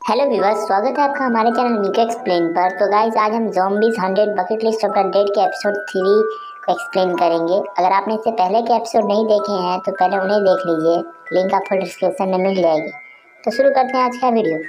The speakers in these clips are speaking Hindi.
हेलो व्यूअर्स, स्वागत है आपका हमारे चैनल मीके एक्सप्लेन पर। तो गाइस, आज हम zombies 100 bucket list of the dead के एपिसोड 3 को एक्सप्लेन करेंगे। अगर आपने इससे पहले के एपिसोड नहीं देखे हैं तो पहले उन्हें देख लीजिए, लिंक आपको डिस्क्रिप्शन में मिल जाएगी। तो शुरू करते हैं आज का वीडियो।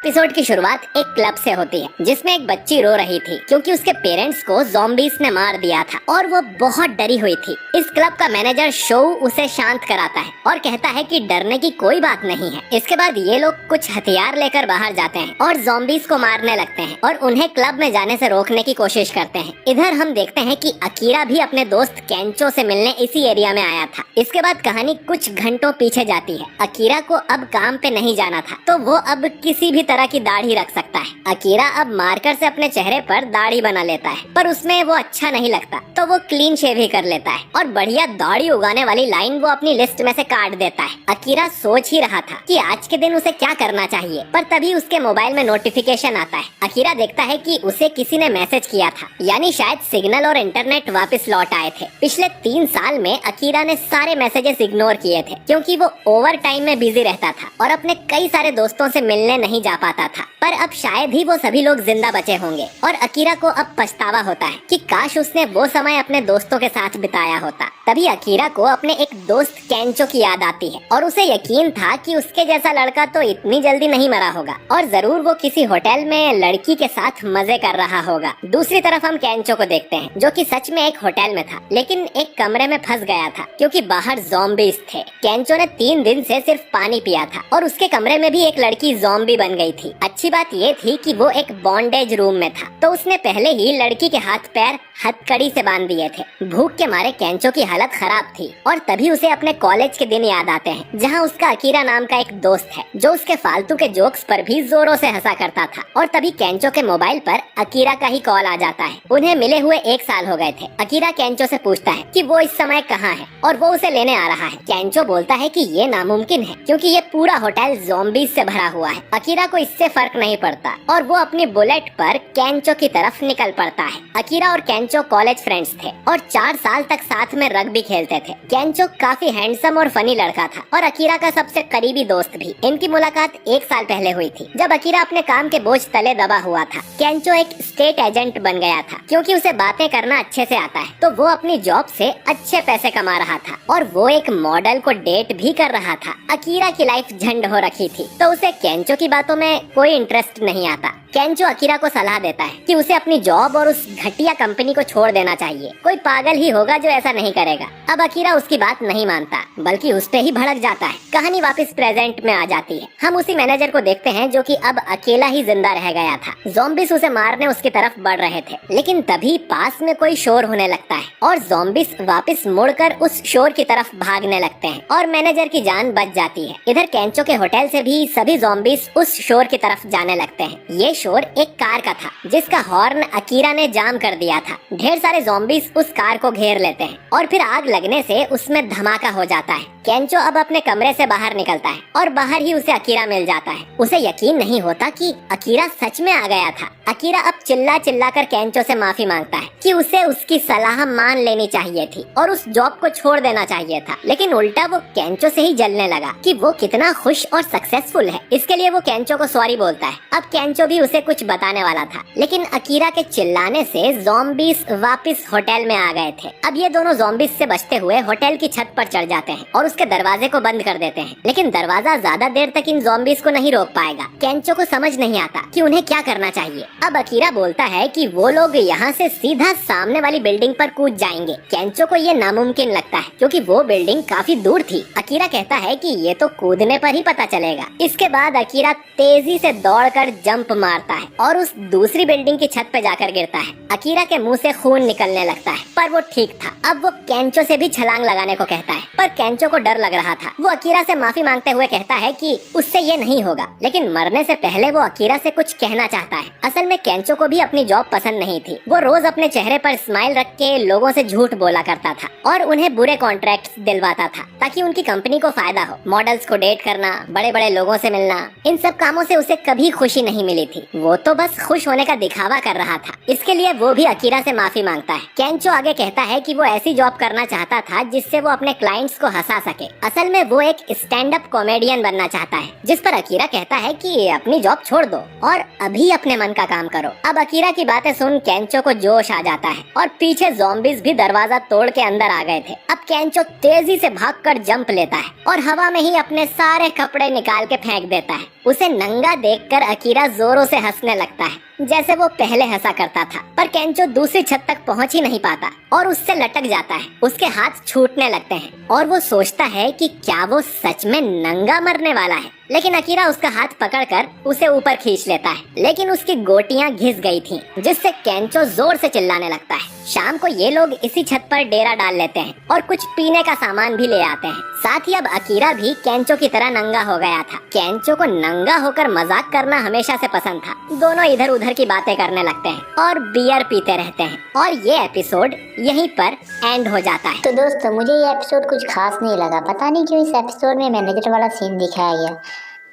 एपिसोड की शुरुआत एक क्लब से होती है जिसमें एक बच्ची रो रही थी क्योंकि उसके पेरेंट्स को ज़ॉम्बीज़ ने मार दिया था और वो बहुत डरी हुई थी। इस क्लब का मैनेजर शो उसे शांत कराता है और कहता है कि डरने की कोई बात नहीं है। इसके बाद ये लोग कुछ हथियार लेकर बाहर जाते हैं और ज़ॉम्बीज़ को मारने लगते हैं और उन्हें क्लब में जाने से रोकने की कोशिश करते हैं। इधर हम देखते हैं कि अकीरा भी अपने दोस्त केंचो से मिलने इसी एरिया में आया था। इसके बाद कहानी कुछ घंटों पीछे जाती है। अकीरा को अब काम पे नहीं जाना था तो वो अब किसी भी तरह की दाढ़ी रख सकता है। अकीरा अब मार्कर से अपने चेहरे पर दाढ़ी बना लेता है, पर उसमें वो अच्छा नहीं लगता तो वो क्लीन शेव ही कर लेता है और बढ़िया दाढ़ी उगाने वाली लाइन वो अपनी लिस्ट में से काट देता है। अकीरा सोच ही रहा था कि आज के दिन उसे क्या करना चाहिए, पर तभी उसके मोबाइल में नोटिफिकेशन आता है। अकीरा देखता है कि उसे किसी ने मैसेज किया था, यानी शायद सिग्नल और इंटरनेट वापस लौट आए थे। पिछले 3 साल में अकीरा ने सारे मैसेजेस इग्नोर किए थे क्योंकि वो ओवर टाइम में बिजी रहता था और अपने कई सारे दोस्तों से मिलने नहीं जा पाता था। पर अब शायद ही वो सभी लोग जिंदा बचे होंगे और अकीरा को अब पछतावा होता है कि काश उसने वो समय अपने दोस्तों के साथ बिताया होता। तभी अकीरा को अपने एक दोस्त केंचो की याद आती है और उसे यकीन था कि उसके जैसा लड़का तो इतनी जल्दी नहीं मरा होगा और जरूर वो किसी होटल में लड़की के साथ मजे कर रहा होगा। दूसरी तरफ हम केंचो को देखते हैं जो कि सच में एक होटल में था, लेकिन एक कमरे में फंस गया था क्योंकि बाहर ज़ॉम्बीज़ थे। केंचो ने 3 दिन से सिर्फ पानी पिया था और उसके कमरे में भी एक लड़की ज़ॉम्बी बन गई थी। अच्छी बात ये थी कि वो एक बॉन्डेज रूम में था तो उसने पहले ही लड़की के हाथ पैर हथकड़ी से बांध दिए थे। भूख के मारे केंचो की हालत खराब थी और तभी उसे अपने कॉलेज के दिन याद आते हैं जहां उसका अकीरा नाम का एक दोस्त है जो उसके फालतू के जोक्स पर भी जोरों से हंसा करता था। और तभी केंचो के मोबाइल पर अकीरा का ही कॉल आ जाता है। उन्हें मिले हुए 1 साल हो गए थे। अकीरा केंचो से पूछता है कि वो इस समय कहाँ है और वो उसे लेने आ रहा है। केंचो बोलता है कि ये नामुमकिन है क्योंकि ये पूरा होटल ज़ॉम्बीज़ से भरा हुआ है। अकीरा को इससे फर्क नहीं पड़ता और वो अपनी बुलेट पर केंचो की तरफ निकल पड़ता है। अकीरा और केंचो कॉलेज फ्रेंड्स थे और 4 साल तक साथ में रग्बी खेलते थे। केंचो काफी हैंडसम और फनी लड़का था और अकीरा का सबसे करीबी दोस्त भी। इनकी मुलाकात 1 साल पहले हुई थी जब अकीरा अपने काम के बोझ तले दबा हुआ था। केंचो एक स्टेट एजेंट बन गया था क्योंकि उसे बातें करना अच्छे से आता है तो वो अपनी जॉब से अच्छे पैसे कमा रहा था और वो एक मॉडल को डेट भी कर रहा था। अकीरा की लाइफ झंड हो रखी थी तो उसे केंचो की बातों में कोई इंटरेस्ट नहीं आता। केंचो अकीरा को सलाह देता है कि उसे अपनी जॉब और उस घटिया कंपनी को छोड़ देना चाहिए। कोई पागल ही होगा जो ऐसा नहीं करेगा। अब अकीरा उसकी बात नहीं मानता बल्कि उस पे ही भड़क जाता है। कहानी वापस प्रेजेंट में आ जाती है। हम उसी मैनेजर को देखते हैं जो कि अब अकेला ही जिंदा रह गया था। ज़ॉम्बीज़ उसे मारने उसकी तरफ बढ़ रहे थे, लेकिन तभी पास में कोई शोर होने लगता है और ज़ॉम्बीज़ वापस मुड़कर उस शोर की तरफ भागने लगते हैं और मैनेजर की जान बच जाती है। इधर केंचो के होटल से भी सभी ज़ॉम्बीज़ उस शोर की तरफ जाने लगते हैं। ये शोर एक कार का था जिसका हॉर्न अकीरा ने जाम कर दिया था। ढेर सारे ज़ॉम्बीज़ उस कार को घेर लेते हैं और फिर आग लगने से उसमें धमाका हो जाता है। केंचो अब अपने कमरे से बाहर निकलता है और बाहर ही उसे अकीरा मिल जाता है। उसे यकीन नहीं होता कि अकीरा सच में आ गया था। अकीरा अब चिल्ला चिल्ला कर केंचो से माफी मांगता है कि उसे उसकी सलाह मान लेनी चाहिए थी और उस जॉब को छोड़ देना चाहिए था, लेकिन उल्टा वो केंचो से ही जलने लगा कि वो कितना खुश और सक्सेसफुल है। इसके लिए वो केंचो को सॉरी बोलता है। अब केंचो भी उसे कुछ बताने वाला था, लेकिन अकीरा के चिल्लाने से ज़ॉम्बीज़ वापस होटल में आ गए थे। अब ये दोनों ज़ॉम्बीज़ से बचते हुए होटल की छत पर चढ़ जाते हैं और उसके दरवाजे को बंद कर देते हैं, लेकिन दरवाजा ज्यादा देर तक इन ज़ॉम्बीज़ को नहीं रोक पाएगा। केंचो को समझ नहीं आता कि उन्हें क्या करना चाहिए। अब अकीरा बोलता है कि वो लोग यहाँ से सीधा सामने वाली बिल्डिंग पर कूद जाएंगे। केंचो को ये नामुमकिन लगता है क्योंकि वो बिल्डिंग काफी दूर थी। अकीरा कहता है कि ये तो कूदने पर ही पता चलेगा। इसके बाद अकीरा तेजी से दौड़कर जंप मारता है और उस दूसरी बिल्डिंग की छत पे जाकर गिरता है। अकीरा के मुंह से खून निकलने लगता है, पर वो ठीक था। अब वो केंचो से भी छलांग लगाने को कहता है, पर केंचो को डर लग रहा था। वो अकीरा से माफी मांगते हुए कहता है कि उससे ये नहीं होगा, लेकिन मरने से पहले वो अकीरा से कुछ कहना चाहता है। असल में केंचो को भी अपनी जॉब पसंद नहीं थी। वो रोज अपने चेहरे पर स्माइल रख के लोगों से झूठ बोला करता था और उन्हें बुरे कॉन्ट्रैक्ट्स दिलवाता था ताकि उनकी कंपनी को फायदा हो। मॉडल्स को डेट करना, बड़े बड़े लोगों से मिलना, इन सब कामों से उसे कभी खुशी नहीं मिली थी। वो तो बस खुश होने का दिखावा कर रहा था। इसके लिए वो भी अकीरा से माफी मांगता है। केंचो आगे कहता है कि वो ऐसी जॉब करना चाहता था जिससे वो अपने क्लाइंट्स को हंसा सके। असल में वो एक स्टैंड अप कॉमेडियन बनना चाहता है, जिस पर अकीरा कहता है कि अपनी जॉब छोड़ दो और अभी अपने मन का काम करो। अब अकीरा की बातें सुन केंचो को जोश आ जाता है और पीछे ज़ॉम्बीज़ भी दरवाजा तोड़ के अंदर आ गए थे। अब केंचो तेजी से भागकर जंप लेता है और हवा में ही अपने सारे कपड़े निकाल के फेंक देता है। उसे नंगा देखकर अकीरा जोरों से हंसने लगता है, जैसे वो पहले हंसा करता था। पर केंचो दूसरी छत तक पहुंच ही नहीं पाता और उससे लटक जाता है। उसके हाथ छूटने लगते हैं और वो सोचता है कि क्या वो सच में नंगा मरने वाला है। लेकिन अकीरा उसका हाथ पकड़कर उसे ऊपर खींच लेता है, लेकिन उसकी गोटियां घिस गई थीं, जिससे केंचो जोर से चिल्लाने लगता है। शाम को ये लोग इसी छत पर डेरा डाल लेते हैं और कुछ पीने का सामान भी ले आते हैं। साथ ही अब अकीरा भी केंचो की तरह नंगा हो गया था। केंचो को नंगा होकर मजाक करना हमेशा से पसंद था। दोनों इधर उधर की बातें करने लगते हैं और बियर पीते रहते हैं और ये एपिसोड यहीं पर एंड हो जाता है। तो दोस्तों, मुझे ये एपिसोड कुछ खास नहीं लगा। पता नहीं क्यों इस एपिसोड में मैनेजर वाला सीन दिखाया गया।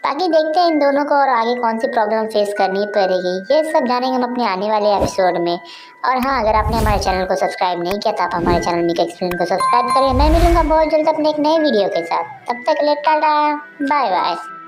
बाकी देखते हैं इन दोनों को और आगे कौन सी प्रॉब्लम फेस करनी पड़ेगी, ये सब जानेंगे हम अपने आने वाले एपिसोड में। और हाँ, अगर आपने हमारे चैनल को सब्सक्राइब नहीं किया तो आप हमारे चैनल मीका एक्सप्लेन को सब्सक्राइब करें। मैं मिलूंगा बहुत जल्द अपने एक नए वीडियो के साथ। तब तक के लिए टाटा, बाय बाय।